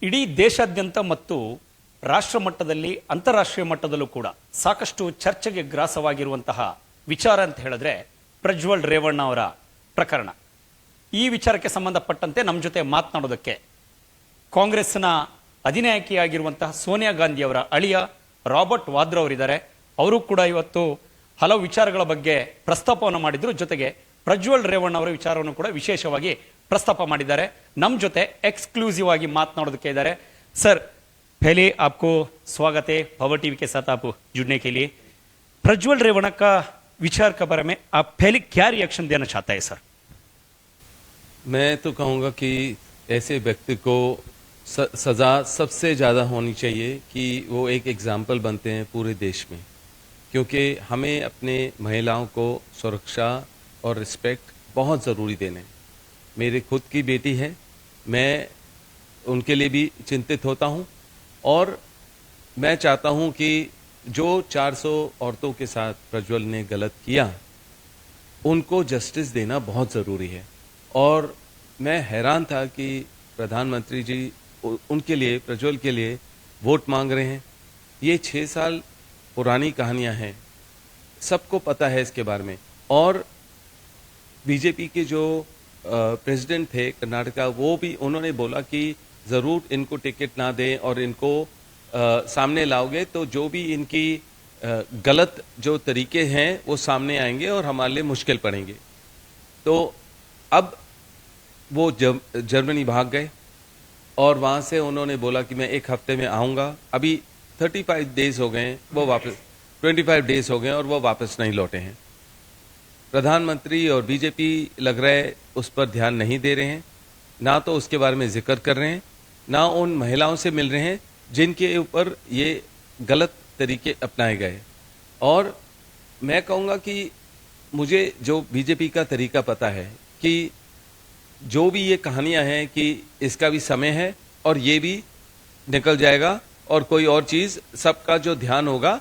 ಇಡೀ ದೇಶಾದ್ಯಂತ ಮತ್ತು ರಾಷ್ಟ್ರ ಮಟ್ಟದಲ್ಲಿ ಅಂತಾರಾಷ್ಟ್ರೀಯ ಮಟ್ಟದಲ್ಲೂ ಕೂಡ ಸಾಕಷ್ಟು ಚರ್ಚೆಗೆ ಗ್ರಾಸವಾಗಿರುವಂತಹ ವಿಚಾರ ಅಂತ ಹೇಳಿದ್ರೆ ಪ್ರಜ್ವಲ್ ರೇವಣ್ಣ ಅವರ ಪ್ರಕರಣ. ಈ ವಿಚಾರಕ್ಕೆ ಸಂಬಂಧಪಟ್ಟಂತೆ ನಮ್ಮ ಜೊತೆ ಮಾತನಾಡೋದಕ್ಕೆ ಕಾಂಗ್ರೆಸ್ನ ಅಧಿನಾಯಕಿಯಾಗಿರುವಂತಹ ಸೋನಿಯಾ ಗಾಂಧಿ ಅವರ ಅಳಿಯ ರಾಬರ್ಟ್ ವಾದ್ರಾ ಅವರಿದ್ದಾರೆ. ಅವರು ಕೂಡ ಇವತ್ತು ಹಲವು ವಿಚಾರಗಳ ಬಗ್ಗೆ ಪ್ರಸ್ತಾಪವನ್ನು ಮಾಡಿದ್ರು. ಜೊತೆಗೆ ಪ್ರಜ್ವಲ್ ರೇವಣ್ಣ ಅವರ ವಿಚಾರವನ್ನು ಕೂಡ ವಿಶೇಷವಾಗಿ प्रस्ताप ಮಾಡಿದ್ದಾರೆ. ನಮ್ಮ ಜೊತೆ एक्सक्लूसिव ಆಗಿ ಮಾತನಾಡೋದಕ್ಕೆ ಇದ್ದಾರೆ. सर पहले आपको स्वागत है पावर टीवी के साथ आप जुड़ने के लिए. प्रज्वल रेवण्णा का विचार के बारे में आप पहले क्या रिएक्शन देना चाहते हैं सर? मैं तो कहूँगा कि ऐसे व्यक्ति को सजा सबसे ज़्यादा होनी चाहिए कि वो एक एग्जाम्पल बनते हैं पूरे देश में, क्योंकि हमें अपने महिलाओं को सुरक्षा और रिस्पेक्ट बहुत ज़रूरी देने. मेरी खुद की बेटी है, मैं उनके लिए भी चिंतित होता हूँ और मैं चाहता हूँ कि जो 400 औरतों के साथ प्रज्वल ने गलत किया उनको जस्टिस देना बहुत ज़रूरी है. और मैं हैरान था कि प्रधानमंत्री जी उनके लिए, प्रज्वल के लिए वोट मांग रहे हैं. ये 6 साल पुरानी कहानियां हैं, सबको पता है इसके बारे में. और बीजेपी के जो प्रेसिडेंट थे कर्नाटका, वो भी उन्होंने बोला कि ज़रूर इनको टिकट ना दें और इनको सामने लाओगे तो जो भी इनकी गलत जो तरीके हैं वो सामने आएंगे और हमारे लिए मुश्किल पड़ेंगे. तो अब वो जर्मनी भाग गए और वहाँ से उन्होंने बोला कि मैं 1 हफ्ते में आऊँगा. अभी 35 डेज हो गए, वो वापस 25 डेज हो गए और वो वापस नहीं लौटे हैं. प्रधानमंत्री और बीजेपी लग रहे उस पर ध्यान नहीं दे रहे हैं, ना तो उसके बारे में जिक्र कर रहे हैं, ना उन महिलाओं से मिल रहे हैं जिनके ऊपर ये गलत तरीके अपनाए गए. और मैं कहूँगा कि मुझे जो बीजेपी का तरीका पता है कि जो भी ये कहानियाँ हैं कि इसका भी समय है और ये भी निकल जाएगा और कोई और चीज़, सबका जो ध्यान होगा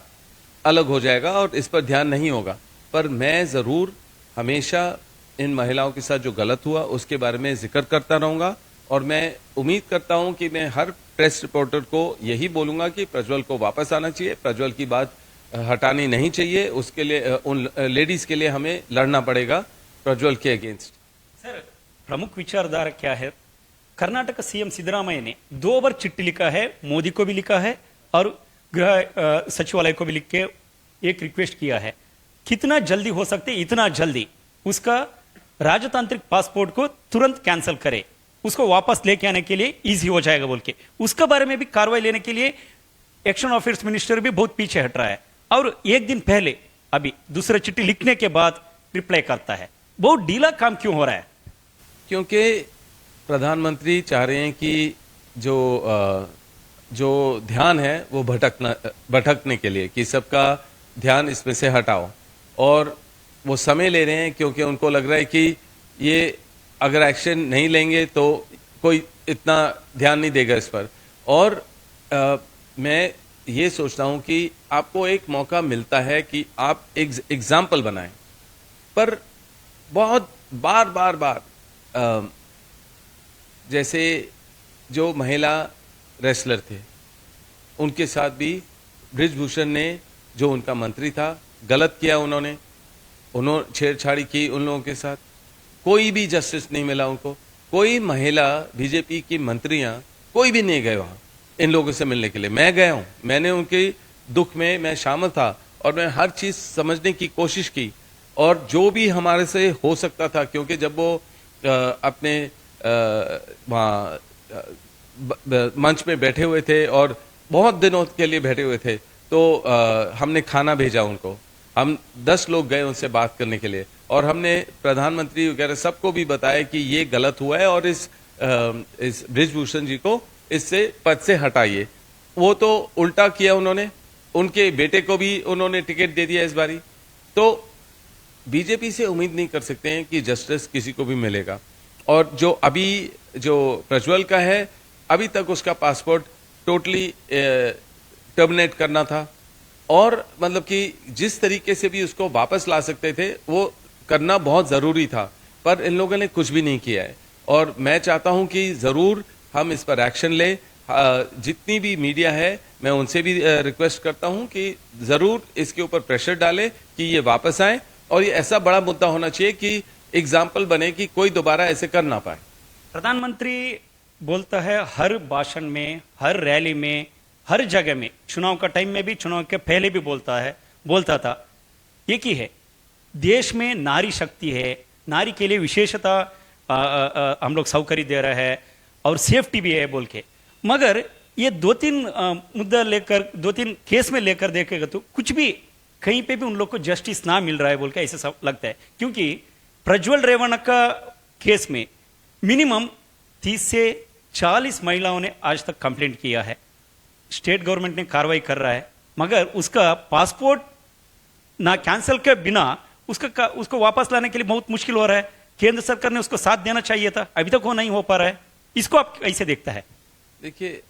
अलग हो जाएगा और इस पर ध्यान नहीं होगा. पर मैं ज़रूर हमेशा इन महिलाओं के साथ जो गलत हुआ उसके बारे में जिक्र करता रहूँगा. और मैं उम्मीद करता हूँ कि मैं हर प्रेस रिपोर्टर को यही बोलूँगा कि प्रज्वल को वापस आना चाहिए, प्रज्वल की बात हटानी नहीं चाहिए. उसके लिए उन लेडीज़ के लिए हमें लड़ना पड़ेगा प्रज्वल के अगेंस्ट. सर, प्रमुख विचारधारा क्या है? कर्नाटक सीएम सिद्धरामैया ने 2 बार चिट्ठी लिखा है, मोदी को भी लिखा है और गृह सचिवालय को भी लिख के एक रिक्वेस्ट किया है. कितना जल्दी हो सकते इतना जल्दी उसका राजतांत्रिक पासपोर्ट को तुरंत कैंसिल करे, उसको वापस लेके आने के लिए इजी हो जाएगा बोल के उसके बारे में भी कार्रवाई लेने के लिए एक्शन अफेयर्स मिनिस्टर भी बहुत पीछे हट रहा है. और एक दिन पहले अभी दूसरा चिट्ठी लिखने के बाद रिप्लाई करता है. बहुत ढीला काम क्यों हो रहा है? क्योंकि प्रधानमंत्री चाह रहे हैं कि जो ध्यान है वो भटकने के लिए, कि सबका ध्यान इसमें से हटाओ. और वो समय ले रहे हैं क्योंकि उनको लग रहा है कि ये अगर एक्शन नहीं लेंगे तो कोई इतना ध्यान नहीं देगा इस पर. और मैं ये सोचता हूँ कि आपको एक मौका मिलता है कि आप एक एग्जाम्पल बनाएं, पर बहुत बार जैसे जो महिला रेसलर थे उनके साथ भी बृजभूषण ने, जो उनका मंत्री था, गलत किया. उन्होंने छेड़छाड़ी की उन लोगों के साथ, कोई भी जस्टिस नहीं मिला उनको. कोई महिला बीजेपी की मंत्रियां कोई भी नहीं गए वहाँ इन लोगों से मिलने के लिए. मैं गया हूँ, मैंने उनके दुख में मैं शामिल था और मैं हर चीज़ समझने की कोशिश की और जो भी हमारे से हो सकता था, क्योंकि जब वो अपने वहाँ मंच में बैठे हुए थे और बहुत दिनों के लिए बैठे हुए थे, तो हमने खाना भेजा उनको. हम 10 लोग गए उनसे बात करने के लिए और हमने प्रधानमंत्री वगैरह सबको भी बताया कि ये गलत हुआ है और इस बृजभूषण जी को इससे पद से हटाइए. वो तो उल्टा किया उन्होंने, उनके बेटे को भी उन्होंने टिकट दे दिया इस बारी. तो बीजेपी से उम्मीद नहीं कर सकते हैं कि जस्टिस किसी को भी मिलेगा. और जो अभी जो प्रज्वल का है, अभी तक उसका पासपोर्ट टोटली टर्मिनेट करना था और मतलब कि जिस तरीके से भी उसको वापस ला सकते थे वो करना बहुत ज़रूरी था, पर इन लोगों ने कुछ भी नहीं किया है. और मैं चाहता हूं कि ज़रूर हम इस पर एक्शन लें. जितनी भी मीडिया है मैं उनसे भी रिक्वेस्ट करता हूं कि जरूर इसके ऊपर प्रेशर डालें कि ये वापस आए, और ये ऐसा बड़ा मुद्दा होना चाहिए कि एग्जाम्पल बने कि कोई दोबारा ऐसे कर ना पाए। प्रधानमंत्री बोलता है हर भाषण में, हर रैली में, हर जगह में, चुनाव का टाइम में भी, चुनाव के पहले भी बोलता था एक ही है, देश में नारी शक्ति है, नारी के लिए विशेषता हम लोग सौकर्य दे रहे हैं और सेफ्टी भी है बोल के। मगर ये दो तीन मुद्दा लेकर, दो तीन केस में लेकर देखेगा तो कुछ भी कहीं पे भी उन लोग को जस्टिस ना मिल रहा है बोल के ऐसे सब लगता है। क्योंकि प्रज्वल रेवण्णा का केस में मिनिमम 30 से 40 महिलाओं ने आज तक कंप्लेंट किया है, स्टेट गवर्नमेंट ने कार्रवाई कर रहा है, मगर उसका पासपोर्ट ना कैंसिल के बिना उसको वापस लाने के लिए बहुत मुश्किल हो रहा है। केंद्र सरकार ने उसको साथ देना चाहिए था, अभी तक वो नहीं हो पा रहा है। इसको आप कैसे देखता है? देखिए,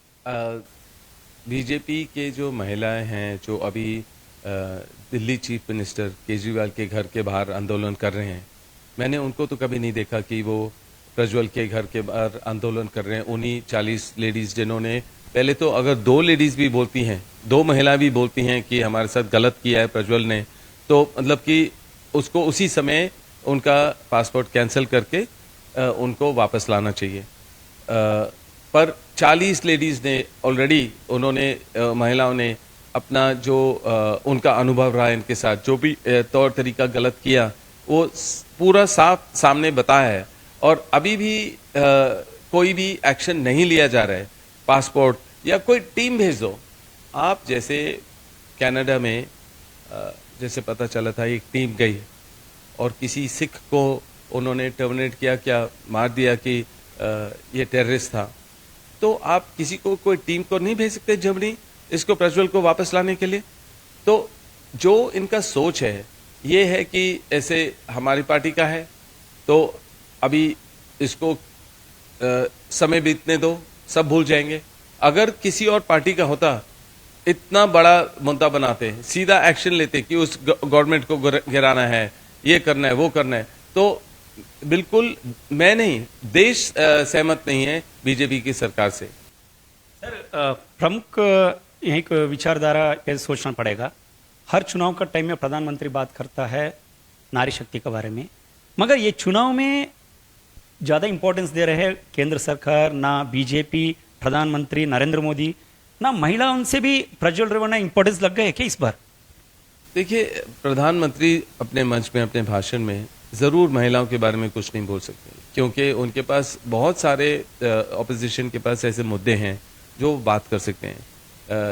बीजेपी के जो महिलाएं हैं जो अभी दिल्ली चीफ मिनिस्टर केजरीवाल के घर के बाहर आंदोलन कर रहे हैं, मैंने उनको तो कभी नहीं देखा कि वो प्रज्वल के घर के बाहर आंदोलन कर रहे हैं। उन्हीं 40 लेडीज जिन्होंने, पहले तो अगर 2 लेडीज भी बोलती हैं, 2 महिला भी बोलती हैं कि हमारे साथ गलत किया है प्रज्वल ने, तो मतलब कि उसको उसी समय उनका पासपोर्ट कैंसिल करके उनको वापस लाना चाहिए। पर 40 लेडीज ने ऑलरेडी, उन्होंने महिलाओं ने अपना जो उनका अनुभव रहा इनके साथ, जो भी तौर तरीका गलत किया वो पूरा साफ सामने बताया है, और अभी भी कोई भी एक्शन नहीं लिया जा रहा है। पासपोर्ट या कोई टीम भेज दो आप, जैसे कनाडा में जैसे पता चला था एक टीम गई और किसी सिख को उन्होंने टर्मिनेट किया, क्या मार दिया कि ये टेररिस्ट था। तो आप किसी को, कोई टीम को नहीं भेज सकते जर्मनी इसको प्रज्वल को वापस लाने के लिए? तो जो इनका सोच है ये है कि ऐसे हमारी पार्टी का है तो अभी इसको समय बीतने दो, सब भूल जाएंगे। अगर किसी और पार्टी का होता, इतना बड़ा मुद्दा बनाते, सीधा एक्शन लेते कि उस गवर्नमेंट को गिराना है, ये करना है, वो करना है, तो बिल्कुल मैं नहीं, देश सहमत नहीं है बीजेपी की सरकार से। सर, प्रमुख यही को विचारधारा कैसे सोचना पड़ेगा। हर चुनाव का टाइम में प्रधानमंत्री बात करता है नारी शक्ति के बारे में, मगर ये चुनाव में ज्यादा इंपॉर्टेंस दे रहे हैं केंद्र सरकार, ना बीजेपी, प्रधानमंत्री नरेंद्र मोदी, ना महिलाओं से भी प्रज्वल रेवण्णा इंपॉर्टेंस लग गए क्या इस बार? देखिए, प्रधानमंत्री अपने मंच में, अपने भाषण में जरूर महिलाओं के बारे में कुछ नहीं बोल सकते, क्योंकि उनके पास बहुत सारे ऑपोजिशन के पास ऐसे मुद्दे हैं जो बात कर सकते हैं।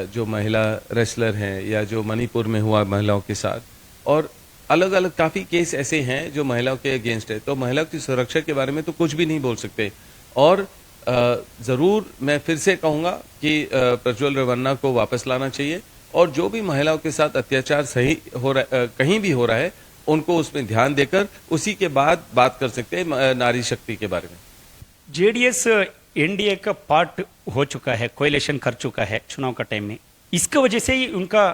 जो महिला रेसलर हैं या जो मणिपुर में हुआ महिलाओं के साथ, और अलग अलग काफ़ी केस ऐसे हैं जो महिलाओं के अगेंस्ट है, तो महिलाओं की सुरक्षा के बारे में तो कुछ भी नहीं बोल सकते। और ज़रूर मैं फिर से कहूँगा कि प्रज्वल रेवन्ना को वापस लाना चाहिए, और जो भी महिलाओं के साथ अत्याचार सही हो रहा कहीं भी हो रहा है उनको उसमें ध्यान देकर उसी के बाद बात कर सकते हैं नारी शक्ति के बारे में। जेडीएस एनडीए का पार्ट हो चुका है, कोएलिशन कर चुका है चुनाव का टाइम में, इसकी वजह से ही उनका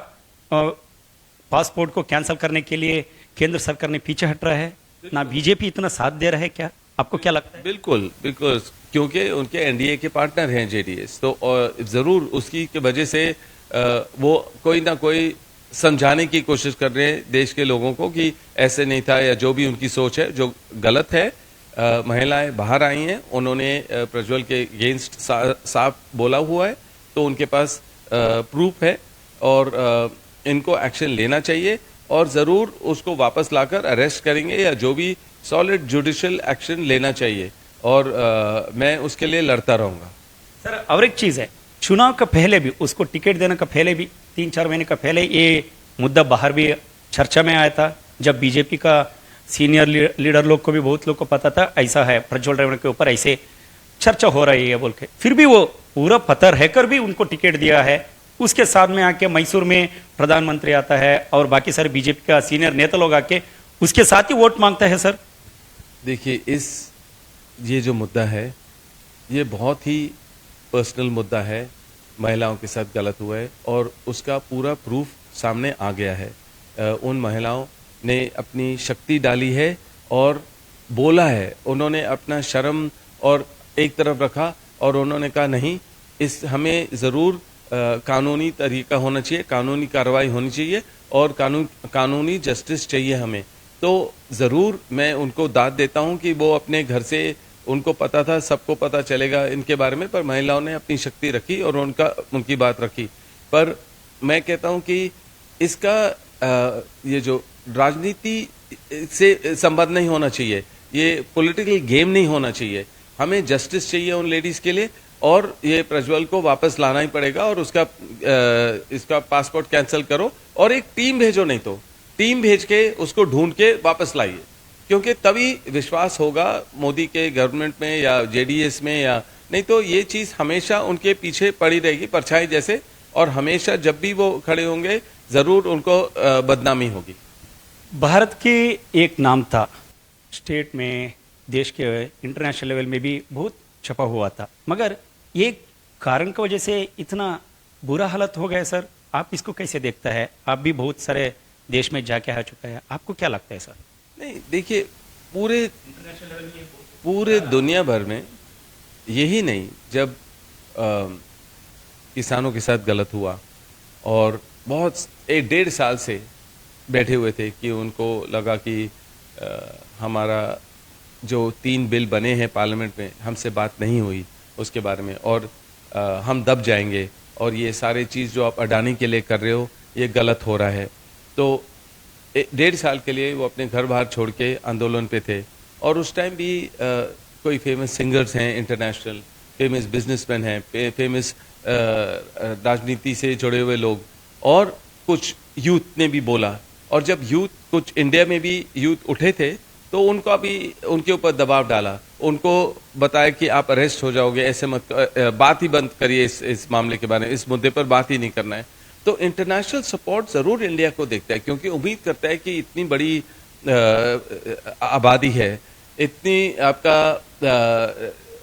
पासपोर्ट को कैंसिल करने के लिए केंद्र सरकार ने पीछे हट रहा है, ना बीजेपी इतना साथ दे रहा है क्या? आपको क्या लगता है? बिल्कुल बिल्कुल, क्योंकि उनके एनडीए के पार्टनर हैं जेडीएस, तो जरूर उसकी की वजह से वो कोई ना कोई समझाने की कोशिश कर रहे हैं देश के लोगों को कि ऐसे नहीं था, या जो भी उनकी सोच है जो गलत है। महिलाएं बाहर आई हैं, उन्होंने प्रज्वल के अगेंस्ट साफ बोला हुआ है, तो उनके पास प्रूफ है, और इनको एक्शन लेना चाहिए, और ज़रूर उसको वापस लाकर अरेस्ट करेंगे या जो भी सॉलिड जुडिशियल एक्शन लेना चाहिए, और मैं उसके लिए लड़ता रहूँगा। सर, और एक चीज़ है, चुनाव का पहले भी, उसको टिकट देने का पहले भी 3-4 महीने का पहले ये मुद्दा बाहर भी चर्चा में आया था, जब बीजेपी का सीनियर लीडर लोग को भी, बहुत लोग को पता था ऐसा है प्रज्वल रेवण्णा के ऊपर ऐसे चर्चा हो रही है बोल के, फिर भी वो पूरा पता रहकर भी उनको टिकट दिया है। उसके साथ में आके मैसूर में प्रधानमंत्री आता है और बाकी सारे बीजेपी का सीनियर नेता लोग आके उसके साथ ही वोट मांगता है। सर देखिए, ये जो मुद्दा है ये बहुत ही पर्सनल मुद्दा है, महिलाओं के साथ गलत हुआ है और उसका पूरा प्रूफ सामने आ गया है। उन महिलाओं ने अपनी शक्ति डाली है और बोला है, उन्होंने अपना शर्म और एक तरफ रखा और उन्होंने कहा नहीं, इस हमें ज़रूर कानूनी तरीका होना चाहिए, कानूनी कार्रवाई होनी चाहिए और कानूनी जस्टिस चाहिए हमें। तो ज़रूर मैं उनको दाद देता हूं कि वो अपने घर से, उनको पता था, सबको पता चलेगा इनके बारे में, पर महिलाओं ने अपनी शक्ति रखी और उनकी बात रखी। पर मैं कहता हूं कि इसका ये जो राजनीति से संबंध नहीं होना चाहिए, ये पॉलिटिकल गेम नहीं होना चाहिए। हमें जस्टिस चाहिए उन लेडीज के लिए और ये प्रज्वल को वापस लाना ही पड़ेगा और इसका पासपोर्ट कैंसिल करो और एक टीम भेजो, नहीं तो टीम भेज के उसको ढूंढ के वापस लाइए, क्योंकि तभी विश्वास होगा मोदी के गवर्नमेंट में या जेडीएस में, या नहीं तो ये चीज हमेशा उनके पीछे पड़ी रहेगी परछाई जैसे, और हमेशा जब भी वो खड़े होंगे जरूर उनको बदनामी होगी। भारत के एक नाम था स्टेट में, देश के इंटरनेशनल लेवल में भी बहुत छपा हुआ था, मगर ये कारण की वजह से इतना बुरा हालत हो गया सर। आप इसको कैसे देखता है? आप भी बहुत सारे देश में जाके आ चुका है, आपको क्या लगता है सर? नहीं, देखिए पूरे दुनिया भर में यही नहीं, जब किसानों के साथ गलत हुआ और बहुत 1.5 साल से बैठे हुए थे कि उनको लगा कि हमारा जो 3 बिल बने हैं पार्लियामेंट में, हमसे बात नहीं हुई उसके बारे में और हम दब जाएंगे और ये सारी चीज़ जो आप अडानी के लिए कर रहे हो ये गलत हो रहा है। तो 1.5 साल के लिए वो अपने घर बाहर छोड़ के आंदोलन पे थे और उस टाइम भी कोई फेमस सिंगर्स हैं इंटरनेशनल, फेमस बिजनेसमैन हैं, फेमस राजनीति से जुड़े हुए लोग और कुछ यूथ ने भी बोला, और जब यूथ कुछ इंडिया में भी यूथ उठे थे तो उनको भी उनके ऊपर दबाव डाला, उनको बताया कि आप अरेस्ट हो जाओगे, ऐसे मत, बात ही बंद करिए इस मामले के बारे में, इस मुद्दे पर बात ही नहीं करना है। तो इंटरनेशनल सपोर्ट जरूर इंडिया को देखता है, क्योंकि उम्मीद करता है कि इतनी बड़ी आबादी है, इतनी आपका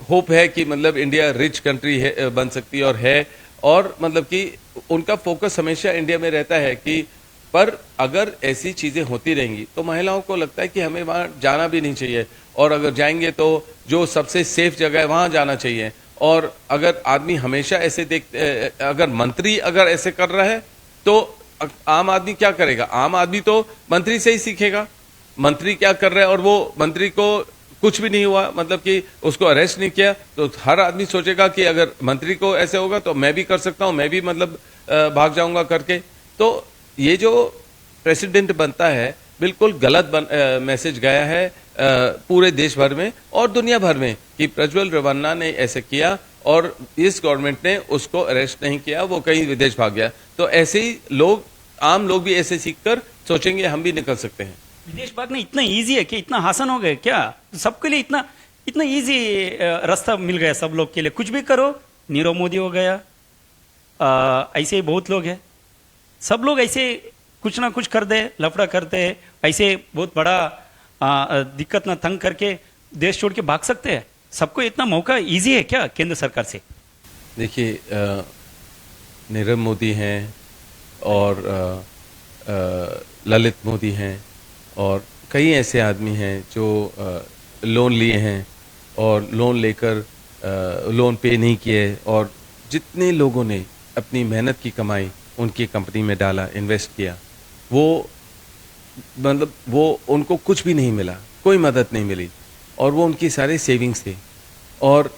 होप है कि मतलब इंडिया रिच कंट्री है, बन सकती है और मतलब कि उनका फोकस हमेशा इंडिया में रहता है कि पर अगर ऐसी चीजें होती रहेंगी तो महिलाओं को लगता है कि हमें वहां जाना भी नहीं चाहिए, और अगर जाएंगे तो जो सबसे सेफ जगह है वहां जाना चाहिए। और अगर आदमी हमेशा ऐसे अगर मंत्री अगर ऐसे कर रहा है तो आम आदमी क्या करेगा? आम आदमी तो मंत्री से ही सीखेगा, मंत्री क्या कर रहा है, और वो मंत्री को कुछ भी नहीं हुआ, मतलब कि उसको अरेस्ट नहीं किया, तो हर आदमी सोचेगा कि अगर मंत्री को ऐसे होगा तो मैं भी कर सकता हूं, मैं भी मतलब भाग जाऊंगा करके। तो ये जो प्रेसिडेंट बनता है बिल्कुल गलत मैसेज गया है पूरे देश भर में और दुनिया भर में कि प्रज्वल रेवन्ना ने ऐसे किया और इस गवर्नमेंट ने उसको अरेस्ट नहीं किया, वो कहीं विदेश भाग गया। तो ऐसे ही लोग, आम लोग भी ऐसे सीखकर सोचेंगे हम भी निकल सकते हैं। विदेश भागना इतना इजी है कि इतना आसान हो गया क्या? सबके लिए इतना इजी रास्ता मिल गया सब लोग के लिए, कुछ भी करो। नीरव मोदी हो गया, ऐसे ही बहुत लोग हैं, सब लोग ऐसे कुछ ना कुछ कर दे, लफड़ा करते हैं, ऐसे बहुत बड़ा दिक्कत ना तंग करके देश छोड़ के भाग सकते हैं। सबको इतना मौका इजी है क्या केंद्र सरकार से? देखिए, नीरव मोदी हैं और ललित मोदी हैं और कई ऐसे आदमी हैं जो लोन लिए हैं और लोन लेकर लोन पे नहीं किए, और जितने लोगों ने अपनी मेहनत की कमाई उनकी कंपनी में डाला, इन्वेस्ट किया, वो मतलब वो उनको कुछ भी नहीं मिला, कोई मदद नहीं मिली, और वो उनकी सारे सेविंग्स थे। और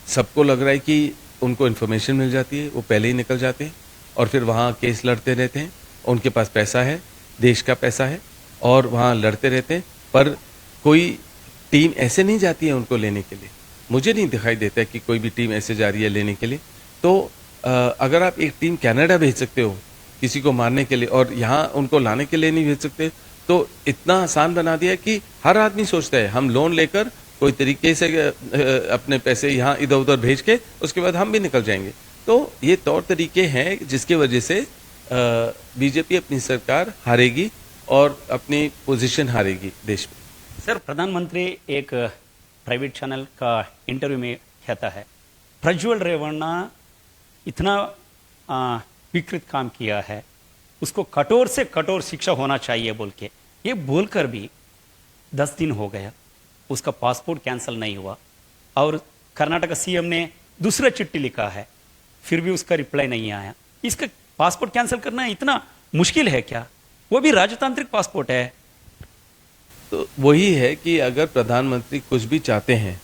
सबको लग रहा है कि उनको इन्फॉर्मेशन मिल जाती है, वो पहले ही निकल जाते हैं और फिर वहाँ केस लड़ते रहते हैं। उनके पास पैसा है, देश का पैसा है, और वहाँ लड़ते रहते हैं, पर कोई टीम ऐसे नहीं जाती है उनको लेने के लिए। मुझे नहीं दिखाई देता है कि कोई भी टीम ऐसे जा रही है लेने के लिए। तो अगर आप एक टीम कनाडा भेज सकते हो किसी को मारने के लिए और यहाँ उनको लाने के लिए नहीं भेज सकते, तो इतना आसान बना दिया कि हर आदमी सोचता है हम लोन लेकर कोई तरीके से अपने पैसे यहाँ इधर उधर भेज के उसके बाद हम भी निकल जाएंगे। तो ये तौर तरीके हैं जिसकी वजह से बीजेपी अपनी सरकार हारेगी और अपनी पोजीशन हारेगी देश में। सर, प्रधानमंत्री एक प्राइवेट चैनल का इंटरव्यू में कहता है प्रज्वल रेवन्ना इतना विकृत काम किया है, उसको कठोर से कठोर शिक्षा होना चाहिए बोल के। ये बोलकर भी 10 दिन हो गया, उसका पासपोर्ट कैंसिल नहीं हुआ और कर्नाटक सीएम ने दूसरा चिट्ठी लिखा है फिर भी उसका रिप्लाई नहीं आया। इसका पासपोर्ट कैंसिल करना इतना मुश्किल है क्या? वो भी राजतांत्रिक पासपोर्ट है। तो वही है कि अगर प्रधानमंत्री कुछ भी चाहते हैं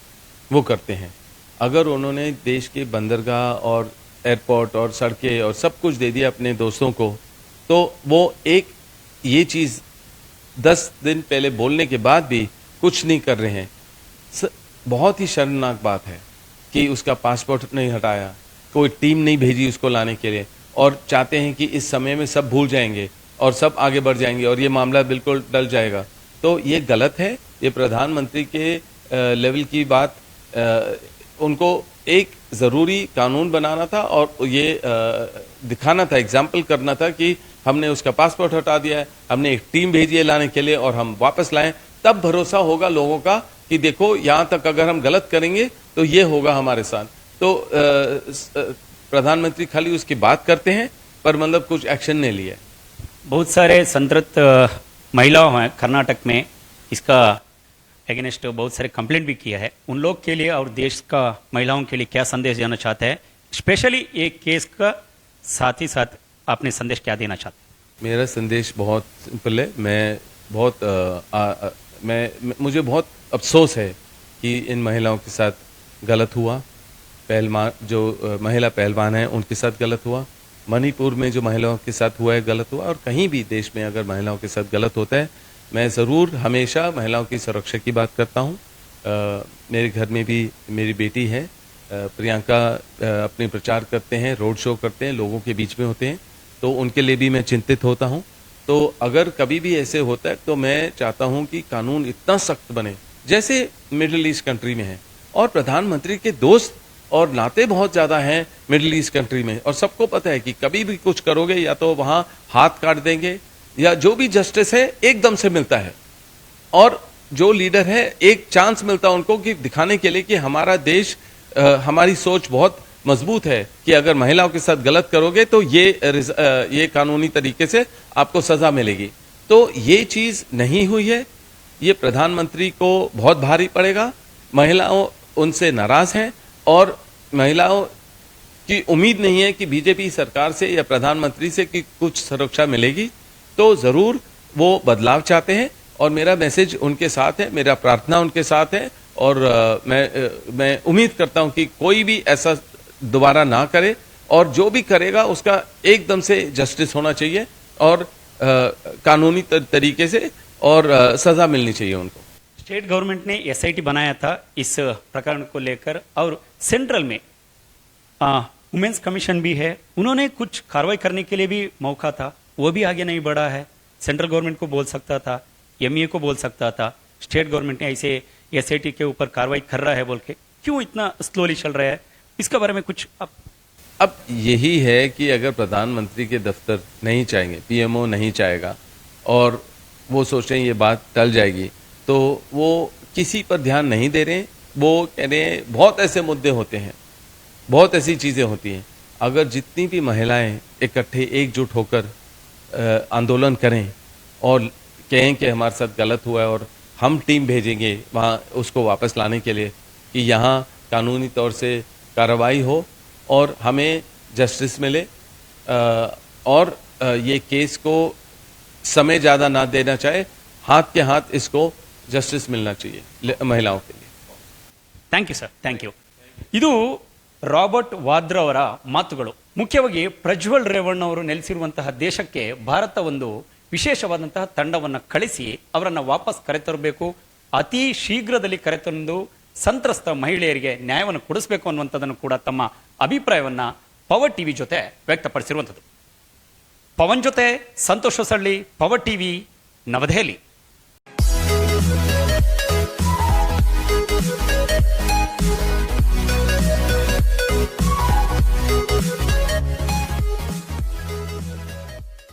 वो करते हैं। अगर उन्होंने देश के बंदरगाह और एयरपोर्ट और सड़कें और सब कुछ दे दिया अपने दोस्तों को, तो वो एक ये चीज़ 10 दिन पहले बोलने के बाद भी कुछ नहीं कर रहे हैं। बहुत ही शर्मनाक बात है कि उसका पासपोर्ट नहीं हटाया, कोई टीम नहीं भेजी उसको लाने के लिए, और चाहते हैं कि इस समय में सब भूल जाएंगे और सब आगे बढ़ जाएंगे और ये मामला बिल्कुल टल जाएगा। तो ये गलत है। ये प्रधानमंत्री के लेवल की बात, उनको एक ज़रूरी कानून बनाना था और ये दिखाना था, एग्जाम्पल करना था कि हमने उसका पासपोर्ट हटा दिया है, हमने एक टीम भेजी है लाने के लिए और हम वापस लाएं। तब भरोसा होगा लोगों का कि देखो यहाँ तक अगर हम गलत करेंगे तो ये होगा हमारे साथ। तो प्रधानमंत्री खाली उसकी बात करते हैं पर मतलब कुछ एक्शन नहीं लिया। बहुत सारे संतृप्त महिलाओं हैं कर्नाटक में, इसका अगेंस्ट बहुत सारे कंप्लेंट भी किया है। उन लोग के लिए और देश का महिलाओं के लिए क्या संदेश देना चाहते हैं, स्पेशली एक केस का साथ ही साथ आपने संदेश क्या देना चाहते हैं? मेरा संदेश बहुत सिंपल है। मुझे बहुत अफसोस है कि इन महिलाओं के साथ गलत हुआ। जो महिला पहलवान हैं उनके साथ गलत हुआ, मणिपुर में जो महिलाओं के साथ हुआ है गलत हुआ, और कहीं भी देश में अगर महिलाओं के साथ गलत होता है मैं ज़रूर हमेशा महिलाओं की सुरक्षा की बात करता हूँ। मेरे घर में भी मेरी बेटी है प्रियंका, अपने प्रचार करते हैं, रोड शो करते हैं, लोगों के बीच में होते हैं, तो उनके लिए भी मैं चिंतित होता हूँ। तो अगर कभी भी ऐसे होता है तो मैं चाहता हूँ कि कानून इतना सख्त बने जैसे मिडिल ईस्ट कंट्री में है, और प्रधानमंत्री के दोस्त और नाते बहुत ज़्यादा हैं मिडिल ईस्ट कंट्री में, और सबको पता है कि कभी भी कुछ करोगे या तो वहाँ हाथ काट देंगे या जो भी जस्टिस है एकदम से मिलता है, और जो लीडर है एक चांस मिलता है उनको कि दिखाने के लिए कि हमारा देश, हमारी सोच बहुत मजबूत है कि अगर महिलाओं के साथ गलत करोगे तो ये कानूनी तरीके से आपको सजा मिलेगी। तो ये चीज नहीं हुई है, ये प्रधानमंत्री को बहुत भारी पड़ेगा। महिलाओं उनसे नाराज हैं और महिलाओं की उम्मीद नहीं है कि बीजेपी सरकार से या प्रधानमंत्री से कि कुछ सुरक्षा मिलेगी, तो जरूर वो बदलाव चाहते हैं और मेरा मैसेज उनके साथ है, मेरा प्रार्थना उनके साथ है, और मैं उम्मीद करता हूं कि कोई भी ऐसा दोबारा ना करे, और जो भी करेगा उसका एकदम से जस्टिस होना चाहिए और कानूनी तरीके से और सजा मिलनी चाहिए उनको। स्टेट गवर्नमेंट ने एसआईटी बनाया था इस प्रकरण को लेकर, और सेंट्रल में वुमेन्स कमीशन भी है, उन्होंने कुछ कार्रवाई करने के लिए भी मौका था, वो भी आगे नहीं बढ़ा है। सेंट्रल गवर्नमेंट को बोल सकता था, एमईए को बोल सकता था, स्टेट गवर्नमेंट ने ऐसे एसआईटी के ऊपर कार्रवाई कर रहा है बोल के क्यों इतना स्लोली चल रहा है, इसके बारे में कुछ अब यही है कि अगर प्रधानमंत्री के दफ्तर नहीं चाहेंगे, पीएमओ नहीं चाहेगा और वो सोचें ये बात टल जाएगी, तो वो किसी पर ध्यान नहीं दे रहे हैं। वो कह रहे हैं बहुत ऐसे मुद्दे होते हैं, बहुत ऐसी चीज़ें होती हैं, अगर जितनी भी महिलाएं इकट्ठे एकजुट होकर आंदोलन करें और कहें कि हमारे साथ गलत हुआ है और हम टीम भेजेंगे वहाँ उसको वापस लाने के लिए कि यहाँ कानूनी तौर से कार्रवाई हो और हमें जस्टिस मिले, और ये केस को समय ज़्यादा ना देना चाहे, हाथ के हाथ इसको जस्टिस मिलना चाहिए महिलाओं के लिए। Thank you sir, thank you. ಇದು ರಾಬರ್ಟ್ ವಾದ್ರಾ ಅವರ ಮಾತುಗಳು. ಮುಖ್ಯವಾಗಿ ಪ್ರಜ್ವಲ್ ರೇವಣ್ಣ ಅವರು ನೆಲೆಸಿರುವಂತಹ ದೇಶಕ್ಕೆ ಭಾರತ ಒಂದು ವಿಶೇಷವಾದಂತಹ ತಂಡವನ್ನು ಕಳಿಸಿ ಅವರನ್ನ ವಾಪಸ್ ಕರೆತರಬೇಕು, ಅತಿ ಶೀಘ್ರದಲ್ಲಿ ಕರೆತಂದು ಸಂತ್ರಸ್ತ ಮಹಿಳೆಯರಿಗೆ ನ್ಯಾಯವನ್ನು ಕೊಡಿಸಬೇಕು ಅನ್ನುವಂಥದ್ದನ್ನು ಕೂಡ ತಮ್ಮ ಅಭಿಪ್ರಾಯವನ್ನ ಪವರ್ ಟಿವಿ ಜೊತೆ ವ್ಯಕ್ತಪಡಿಸಿರುವಂಥದ್ದು. ಪವನ್ ಜೊತೆ ಸಂತೋಷ್ ಹೊಸಳ್ಳಿ, ಪವರ್ ಟಿವಿ, ನವದೆಹಲಿ.